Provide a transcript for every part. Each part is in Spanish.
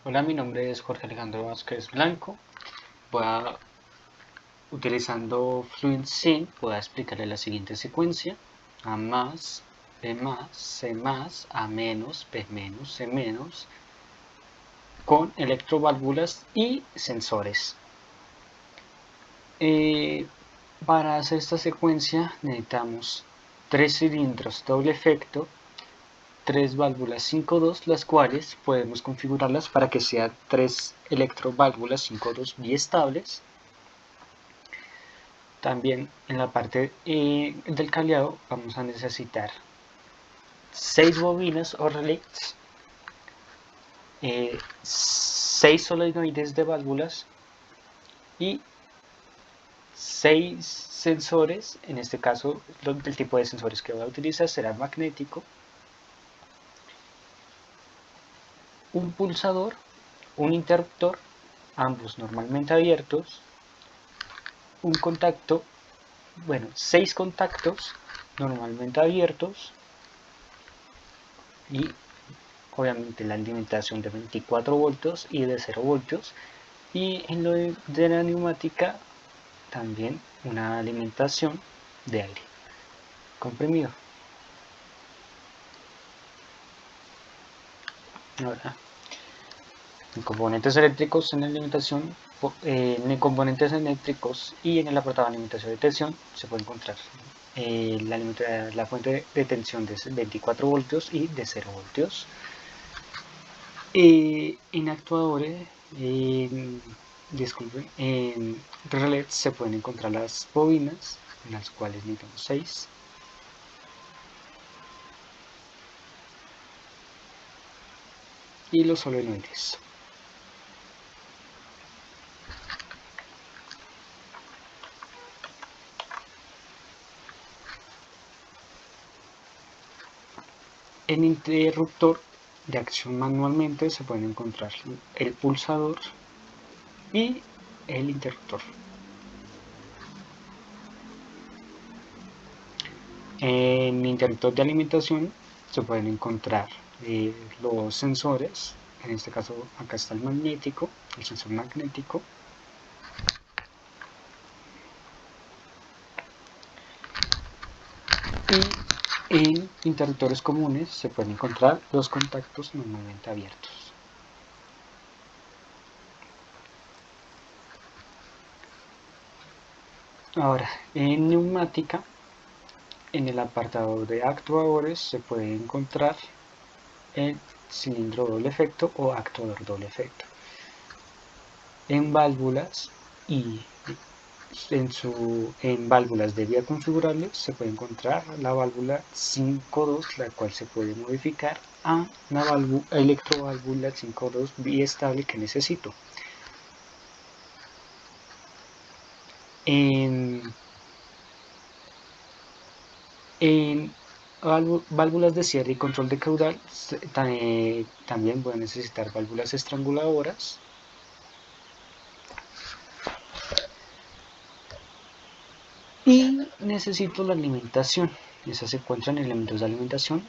Hola, mi nombre es Jorge Alejandro Vázquez Blanco. Utilizando FluentSync, voy a explicarle la siguiente secuencia: A más, B más, C más, A menos, B menos, C menos, con electroválvulas y sensores. Para hacer esta secuencia necesitamos 3 cilindros doble efecto, 3 válvulas 5.2, las cuales podemos configurarlas para que sean 3 electroválvulas 5.2 biestables. También en la parte del cableado vamos a necesitar 6 bobinas o relés, 6 solenoides de válvulas y 6 sensores. En este caso el tipo de sensores que voy a utilizar será magnético, un pulsador, un interruptor, ambos normalmente abiertos, un contacto, 6 contactos normalmente abiertos y obviamente la alimentación de 24 voltios y de 0 voltios, y en lo de la neumática también una alimentación de aire comprimido. Ahora, en componentes eléctricos en la alimentación, componentes eléctricos y en el apartado de alimentación de tensión se puede encontrar la fuente de tensión de 24 voltios y de 0 voltios. En actuadores, en relés se pueden encontrar las bobinas, en las cuales necesitamos 6. Y los solenoides. En interruptor de acción manualmente se pueden encontrar el pulsador y el interruptor. En interruptor de alimentación se pueden encontrar los sensores. En este caso acá está el magnético, el sensor magnético. Y en interruptores comunes se pueden encontrar los contactos normalmente abiertos. Ahora, en neumática, en el apartado de actuadores se puede encontrar el cilindro doble efecto o actuador doble efecto. En válvulas y en válvulas de vía configurable se puede encontrar la válvula 5.2, la cual se puede modificar a una electroválvula 5.2 biestable que necesito. En válvulas de cierre y control de caudal también voy a necesitar válvulas estranguladoras. Y necesito la alimentación. Esa se encuentra en elementos de alimentación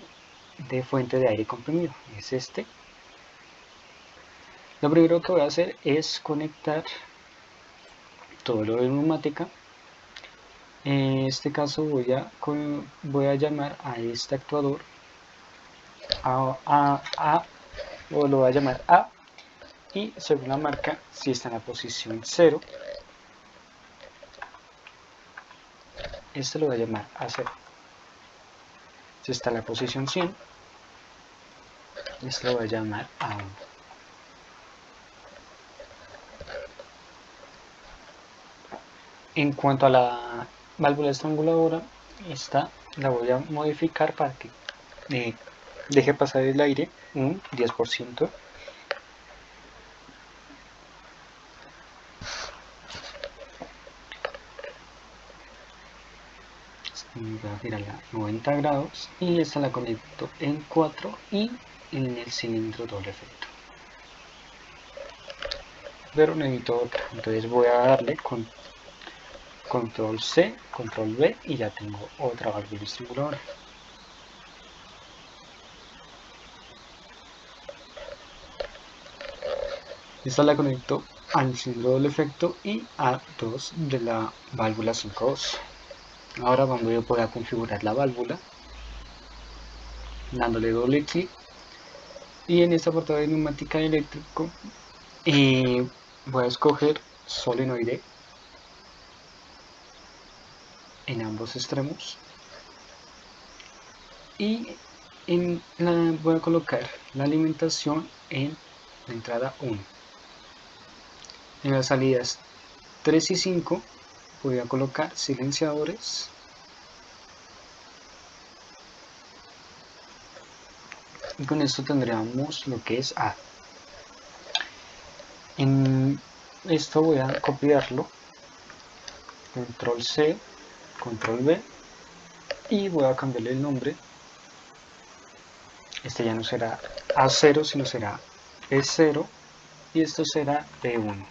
de fuente de aire comprimido. Es este. Lo primero que voy a hacer es conectar todo lo de neumática. En este caso voy a llamar a este actuador o lo voy a llamar A, y según la marca, si está en la posición 0, este lo voy a llamar A0. Si está en la posición 100, este lo voy a llamar A1. En cuanto a la válvula estranguladora, esta la voy a modificar para que deje pasar el aire un 10%. Voy a girarla a 90 grados y esta la conecto en 4 y en el cilindro doble efecto. Pero necesito otra, entonces voy a darle con control C, control V y ya tengo otra válvula estranguladora. Esta la conecto al cilindro doble efecto y a 2 de la válvula 5.2. Ahora voy a configurar la válvula dándole doble clic, y en esta portada de neumática eléctrico voy a escoger solenoide en ambos extremos y voy a colocar la alimentación en la entrada 1. En las salidas 3 y 5 voy a colocar silenciadores y con esto tendríamos lo que es A. En esto voy a copiarlo, control C, control V, y voy a cambiarle el nombre. Este ya no será A0 sino será B0 y esto será B1.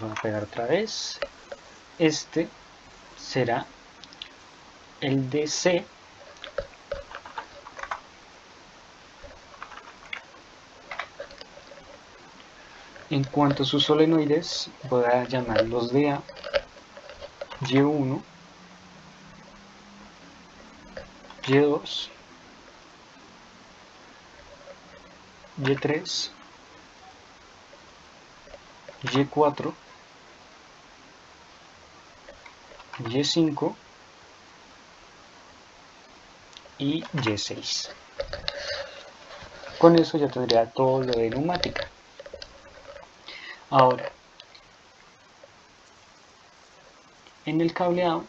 Voy a pegar otra vez. Este será el DC en cuanto a sus solenoides voy a llamarlos de A, Y1, Y2, Y3, Y4, Y5 y Y6. Con eso ya tendría todo lo de neumática. Ahora, en el cableado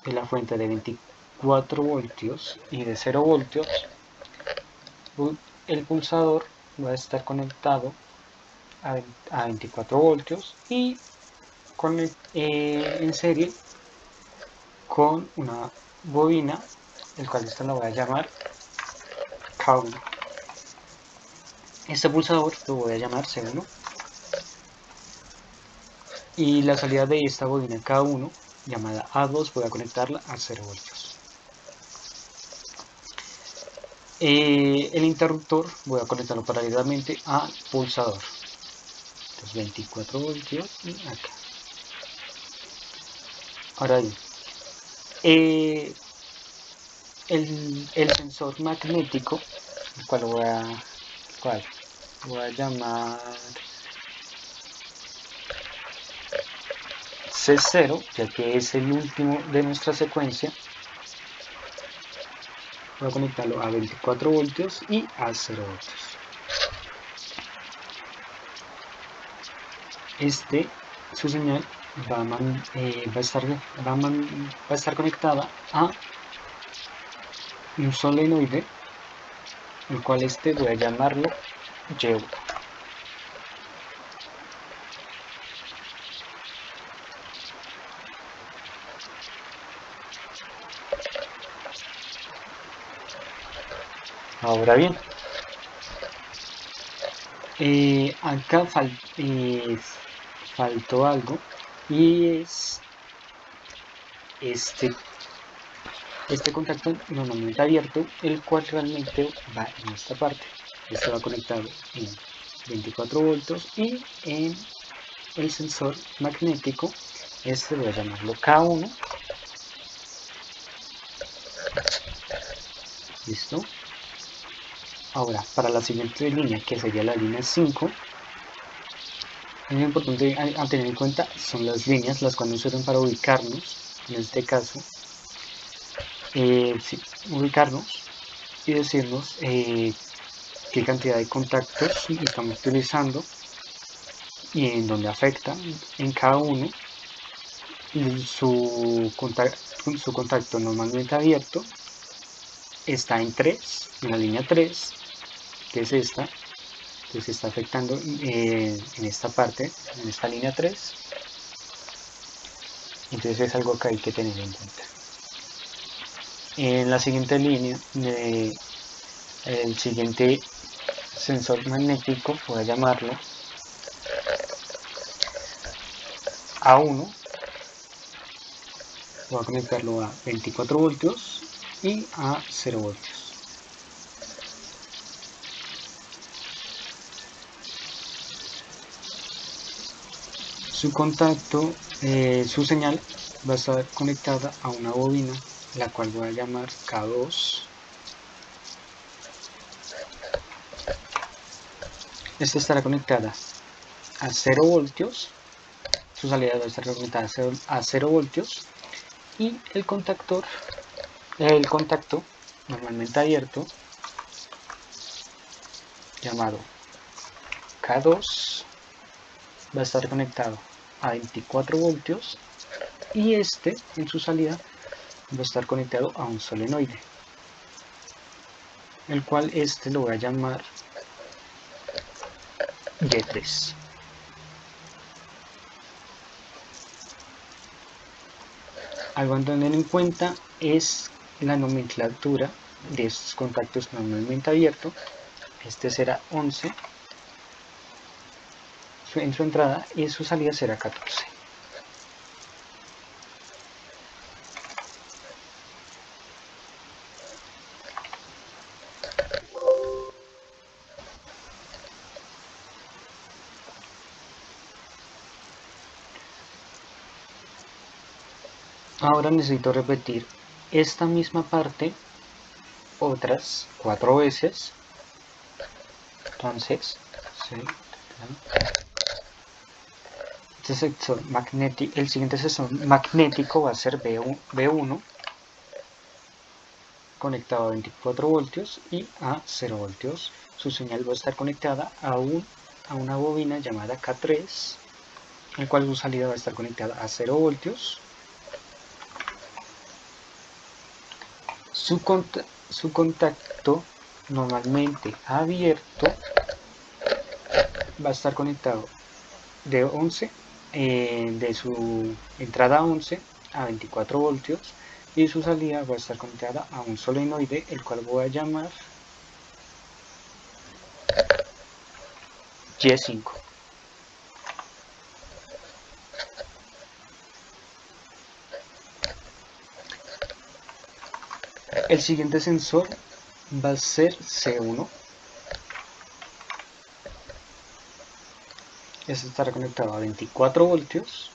de la fuente de 24 voltios y de 0 voltios, el pulsador va a estar conectado a 24 voltios y en serie con una bobina, el cual esta la voy a llamar K1. Este pulsador lo voy a llamar C1 y la salida de esta bobina K1 llamada A2 voy a conectarla a 0 voltios. El interruptor voy a conectarlo paralelamente al pulsador. Entonces 24 voltios y acá. Ahora bien, el sensor magnético, el cual voy a llamar C0, ya que es el último de nuestra secuencia. Voy a conectarlo a 24 voltios y a 0 voltios. Su señal va a estar conectada a un solenoide, el cual voy a llamarlo Y1. Ahora bien, acá faltó algo, y es este contacto normalmente abierto, el cual realmente va en esta parte. Este va conectado en 24 voltios y en el sensor magnético, voy a llamarlo K1. Listo. Ahora, para la siguiente línea, que sería la línea 5, es muy importante a tener en cuenta son las líneas, las cuales nos sirven para ubicarnos, en este caso, ubicarnos y decirnos qué cantidad de contactos estamos utilizando y en dónde afecta en cada uno. Y su contacto normalmente abierto está en 3, en la línea 3, que es esta, que se está afectando en esta parte, en esta línea 3. Entonces es algo que hay que tener en cuenta. En la siguiente línea, el siguiente sensor magnético, voy a llamarlo A1, voy a conectarlo a 24 voltios y a 0 voltios. Su contacto, su señal va a estar conectada a una bobina, la cual voy a llamar K2. Esta estará conectada a 0 voltios, su salida va a estar conectada a 0 voltios, y el contacto normalmente abierto, llamado K2, va a estar conectado a 24 voltios, y este en su salida va a estar conectado a un solenoide, el cual lo voy a llamar Y3. Algo a tener en cuenta es la nomenclatura de estos contactos normalmente abiertos. Este será 11 en su entrada y en su salida será 14. Ahora necesito repetir esta misma parte otras 4 veces. Entonces, el siguiente sensor magnético va a ser B1, conectado a 24 voltios y a 0 voltios. Su señal va a estar conectada a una bobina llamada K3, el cual su salida va a estar conectada a 0 voltios. Su contacto normalmente abierto va a estar conectado de 11, de su entrada a 11 a 24 voltios, y su salida va a estar conectada a un solenoide, el cual voy a llamar Y5. El siguiente sensor va a ser C1. Este estará conectado a 24 voltios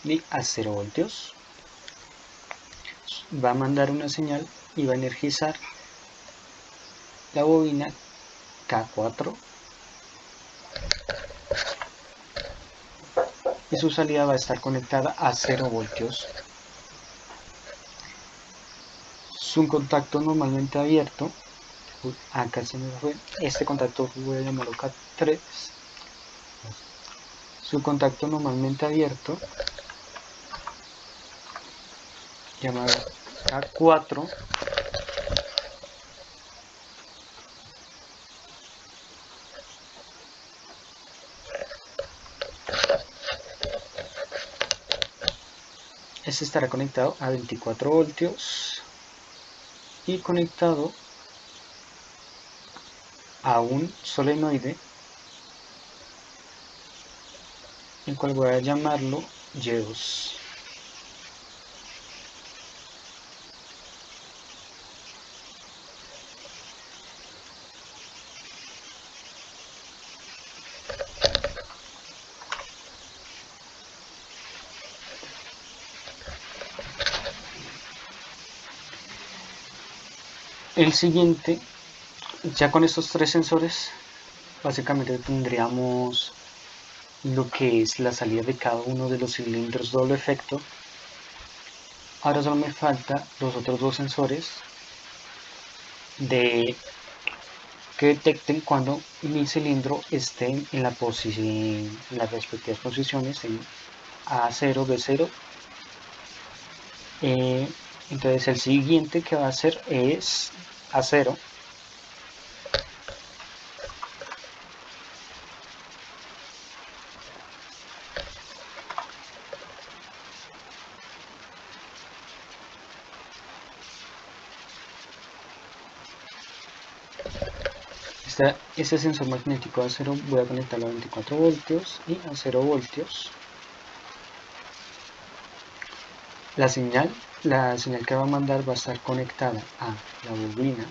y a 0 voltios. Va a mandar una señal y va a energizar la bobina K4, y su salida va a estar conectada a 0 voltios. Su contacto normalmente abierto, acá se me fue, este contacto voy a llamarlo K3. Su contacto normalmente abierto, llamado K4, este estará conectado a 24 voltios y conectado a un solenoide, el cual voy a llamarlo Y2. El siguiente, ya con estos 3 sensores, básicamente tendríamos lo que es la salida de cada uno de los cilindros doble efecto. Ahora solo me falta los otros 2 sensores que detecten cuando mi cilindro esté en las respectivas posiciones en A0, B0. Entonces el siguiente que va a hacer es A0. Este sensor magnético A0 voy a conectarlo a 24 voltios y a 0 voltios. La señal que va a mandar va a estar conectada a la bobina,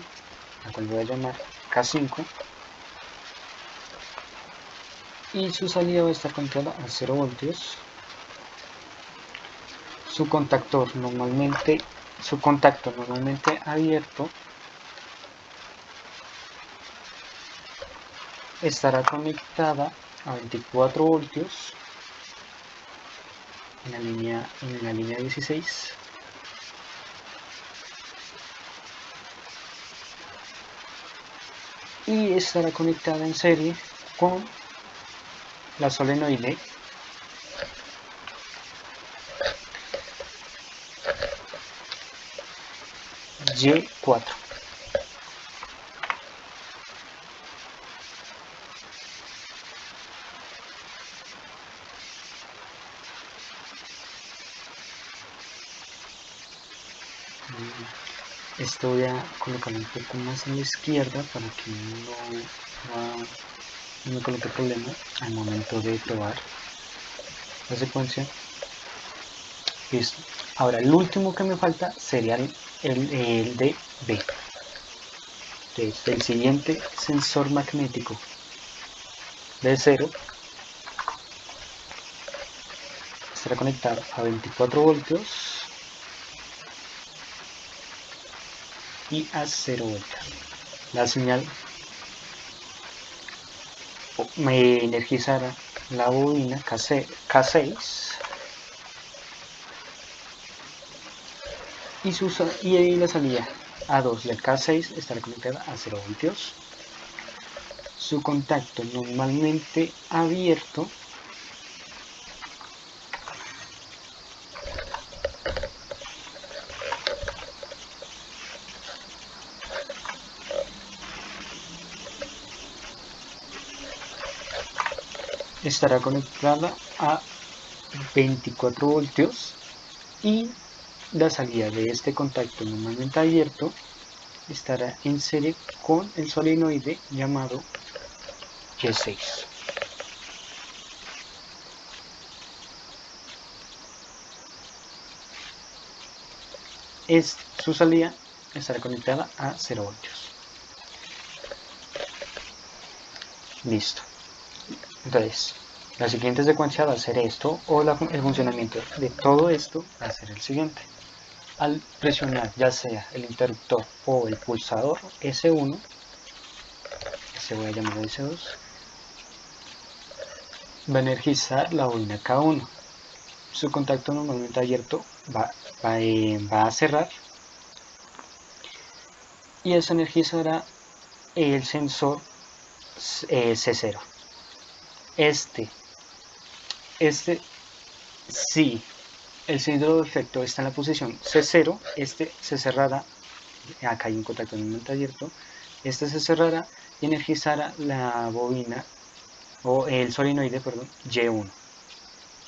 la cual voy a llamar K5, y su salida va a estar conectada a 0 voltios. Su contacto normalmente abierto estará conectada a 24 voltios en la línea 16 y estará conectada en serie con la solenoide Y4. Esto voy a colocarlo un poco más a la izquierda para que no me coloque problema al momento de probar la secuencia. Listo. Ahora el último que me falta sería el de B. Entonces, el siguiente sensor magnético B0 estará conectado a 24 voltios y a 0 voltios. La señal me energizará la bobina K6 y la salida A2 del K6 estará conectada a 0 voltios. Su contacto normalmente abierto estará conectada a 24 voltios y la salida de este contacto normalmente abierto estará en serie con el solenoide llamado Y6. Su salida estará conectada a 0 voltios. Listo. Entonces, la siguiente secuencia va a ser esto, o el funcionamiento de todo esto va a ser el siguiente. Al presionar ya sea el interruptor o el pulsador S1, se voy a llamar S2, va a energizar la bobina K1. Su contacto normalmente abierto va a cerrar y eso energizará el sensor C0. Si el cilindro de efecto está en la posición C0, se cerrará. Acá hay un contacto normalmente abierto. Este se cerrará y energizará la bobina o el solenoide, perdón, Y1.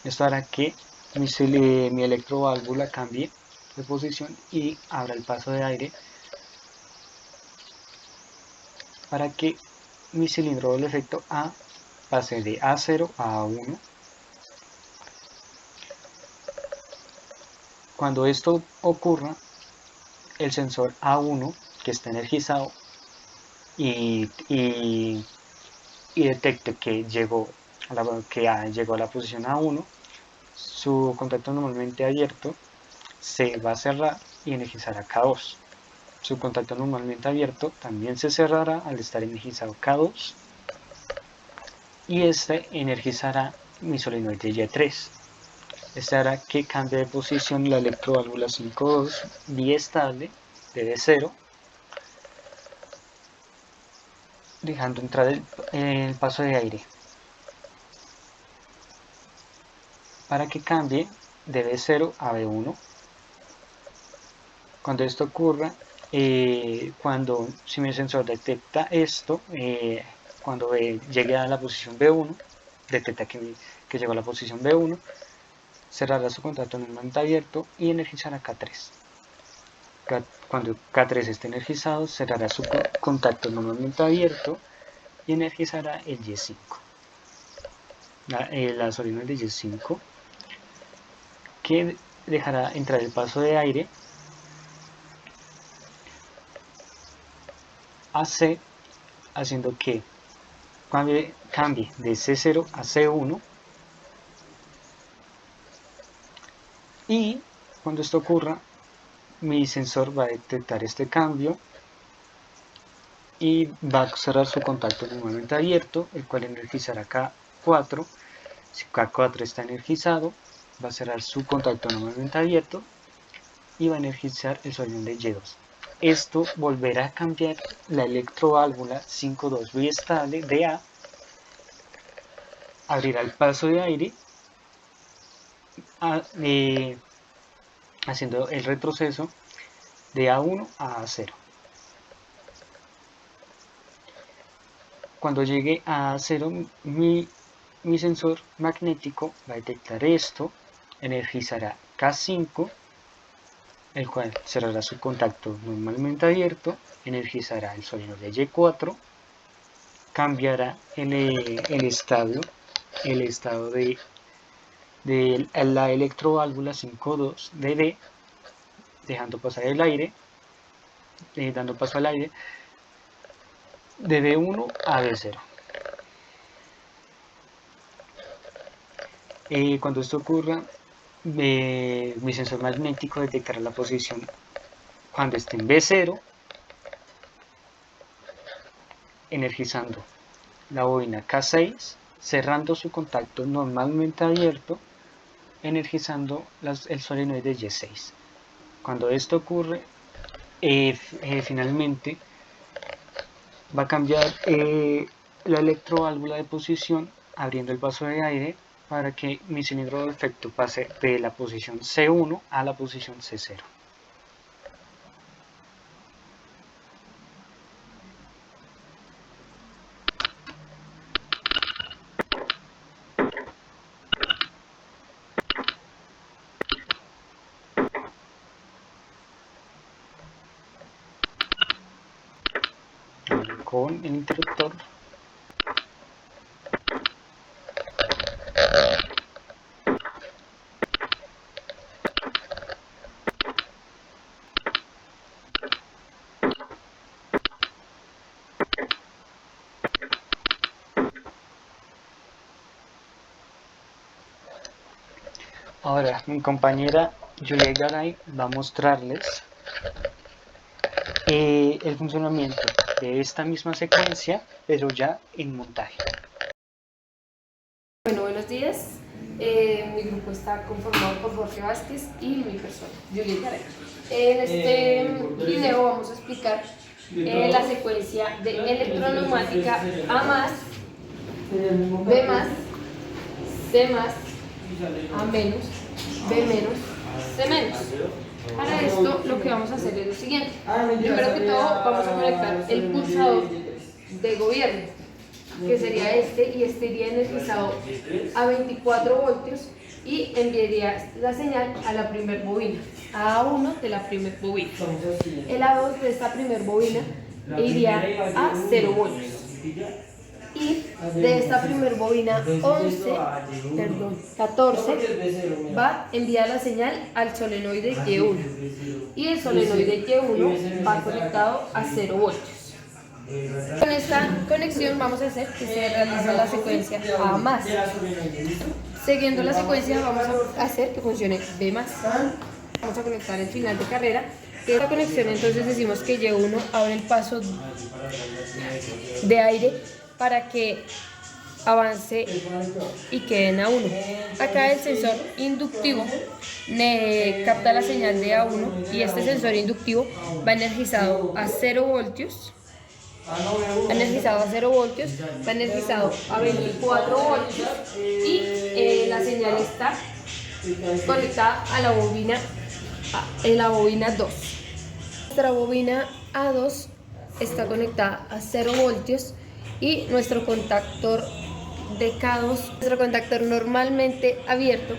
Esto hará que mi electroválvula cambie de posición y abra el paso de aire para que mi cilindro del efecto A pase de A0 a A1. Cuando esto ocurra, el sensor A1 que está energizado y detecte que llegó a la posición A1, su contacto normalmente abierto se va a cerrar y energizará K2. Su contacto normalmente abierto también se cerrará al estar energizado K2 y este energizará mi solenoide Y3. Este hará que cambie de posición la electroválvula 5.2 biestable de D0, dejando entrar el paso de aire para que cambie de B0 a B1. Cuando esto ocurra, si mi sensor detecta esto, cuando llegue a la posición B1, detecta que llegó a la posición B1, cerrará su contacto normalmente abierto y energizará K3. Cuando K3 esté energizado, cerrará su contacto normalmente abierto y energizará el Y5. La solenoide de Y5, que dejará entrar el paso de aire a C, haciendo que cambie de C0 a C1 y Cuando esto ocurra, mi sensor va a detectar este cambio y va a cerrar su contacto normalmente abierto, el cual energizará K4. Si K4 está energizado, va a cerrar su contacto normalmente abierto y va a energizar el solenoide Y2. Esto volverá a cambiar la electroválvula 5.2 biestable de A, abrirá el paso de aire, haciendo el retroceso de A1 a A0. Cuando llegue a A0, mi sensor magnético va a detectar esto, energizará K5, el cual cerrará su contacto normalmente abierto, energizará el solenoide Y4, cambiará el estado de la electroválvula 5.2 de D, dejando pasar el aire, dando paso al aire, de B1 a B0. Cuando esto ocurra, mi sensor magnético detectará la posición cuando esté en B0, energizando la bobina K6, cerrando su contacto normalmente abierto, energizando el solenoide Y6. Cuando esto ocurre, finalmente va a cambiar la electroválvula de posición, abriendo el paso de aire para que mi cilindro de efecto pase de la posición C1 a la posición C0. Con el interruptor ahora mi compañera Julia Garay va a mostrarles el funcionamiento de esta misma secuencia, pero ya en montaje. Bueno, buenos días. Mi grupo está conformado por Jorge Vázquez y mi persona, Juliet Garay. En este video vamos a explicar la secuencia de electroneumática A más, B más, C más, A menos, B menos, C menos. Para esto lo que vamos a hacer es lo siguiente. Primero que todo vamos a conectar el pulsador de gobierno, que sería este, y este iría energizado a 24 voltios y enviaría la señal a la primer bobina, a A1 de la primer bobina. El A2 de esta primer bobina iría a 0 voltios. Y de esta primer bobina 14 va a enviar la señal al solenoide Y1, y el solenoide Y1 va conectado a 0 voltios. Con esta conexión vamos a hacer que se realice la secuencia A más. Siguiendo la secuencia vamos a hacer que funcione B más. Vamos a conectar el final de carrera. Esta conexión entonces decimos que Y1 abre el paso de aire para que avance y quede en A1. Acá el sensor inductivo capta la señal de A1 y este sensor inductivo va energizado a 0 voltios. Va energizado va energizado a 24 voltios y la señal está conectada a la bobina, en la bobina 2. Nuestra bobina A2 está conectada a 0 voltios y nuestro contactor de K2, nuestro contactor normalmente abierto,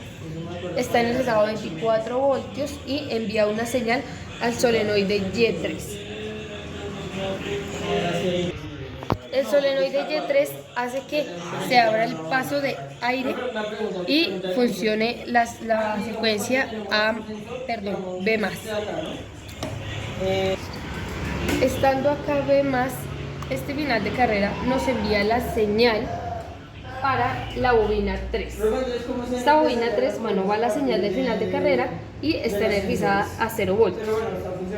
está energizado a 24 voltios y envía una señal al solenoide Y3. El solenoide Y3 hace que se abra el paso de aire y funcione la secuencia B más. Estando acá B más, este final de carrera nos envía la señal para la bobina 3. Esta bobina 3, va la señal del final de carrera y está energizada a 0 voltios.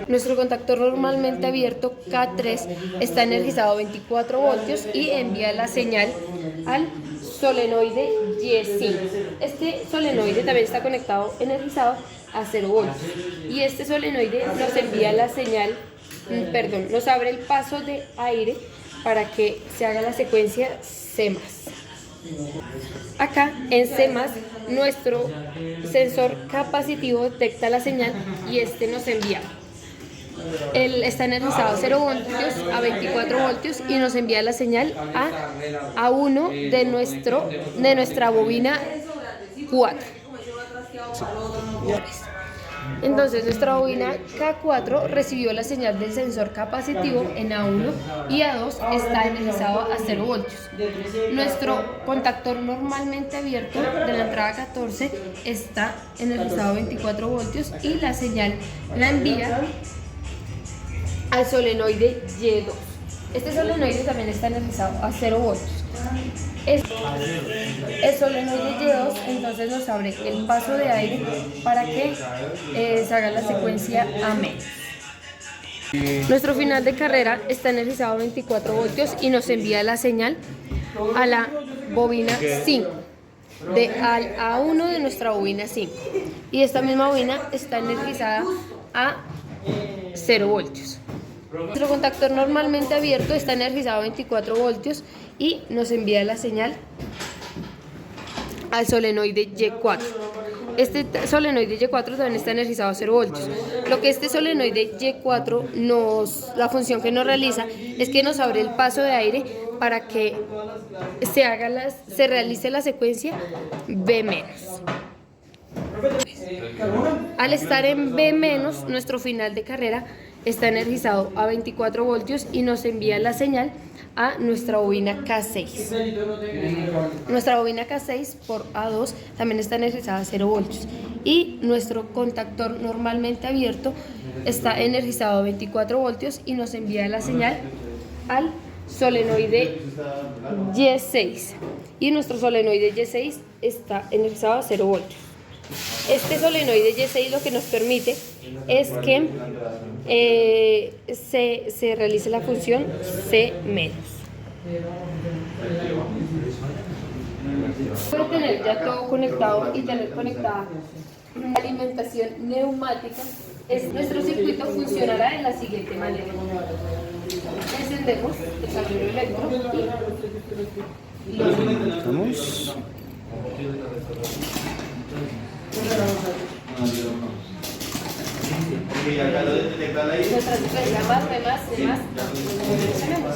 Nuestro contactor normalmente abierto K3 está energizado a 24 voltios y envía la señal al solenoide Y5. Este solenoide también está conectado, energizado a 0 voltios. Y este solenoide nos envía la señal, nos abre el paso de aire para que se haga la secuencia C+. Acá en C+, nuestro sensor capacitivo detecta la señal y este nos envía. Él está energizado a 0 voltios, a 24 voltios y nos envía la señal a uno de nuestra bobina 4. Entonces nuestra bobina K4 recibió la señal del sensor capacitivo en A1 y A2 está energizado a 0 voltios. Nuestro contactor normalmente abierto de la entrada 14 está energizado a 24 voltios y la señal la envía al solenoide Y2. Este solenoide también está energizado a 0 voltios. El solenoide Y2 entonces nos abre el paso de aire para que se haga la secuencia A-. Nuestro final de carrera está energizado a 24 voltios y nos envía la señal a la bobina 5, al A1 de nuestra bobina 5. Y esta misma bobina está energizada a 0 voltios. Nuestro contactor normalmente abierto está energizado a 24 voltios y nos envía la señal al solenoide Y4. Este solenoide Y4 también está energizado a 0 voltios. Lo que este solenoide Y4 la función que nos realiza es que nos abre el paso de aire para que se realice la secuencia B-. Al estar en B-, nuestro final de carrera está energizado a 24 voltios y nos envía la señal a nuestra bobina K6. Nuestra bobina K6 por A2 también está energizada a 0 voltios y nuestro contactor normalmente abierto está energizado a 24 voltios y nos envía la señal al solenoide Y6 y nuestro solenoide Y6 está energizado a 0 voltios. Este solenoide Y6 lo que nos permite es que se realice la función C-. Puede tener ya todo conectado y tener conectada una alimentación neumática. Nuestro circuito funcionará de la siguiente manera. Encendemos el tablero electro y lo Vamos. nuestra secuencia más.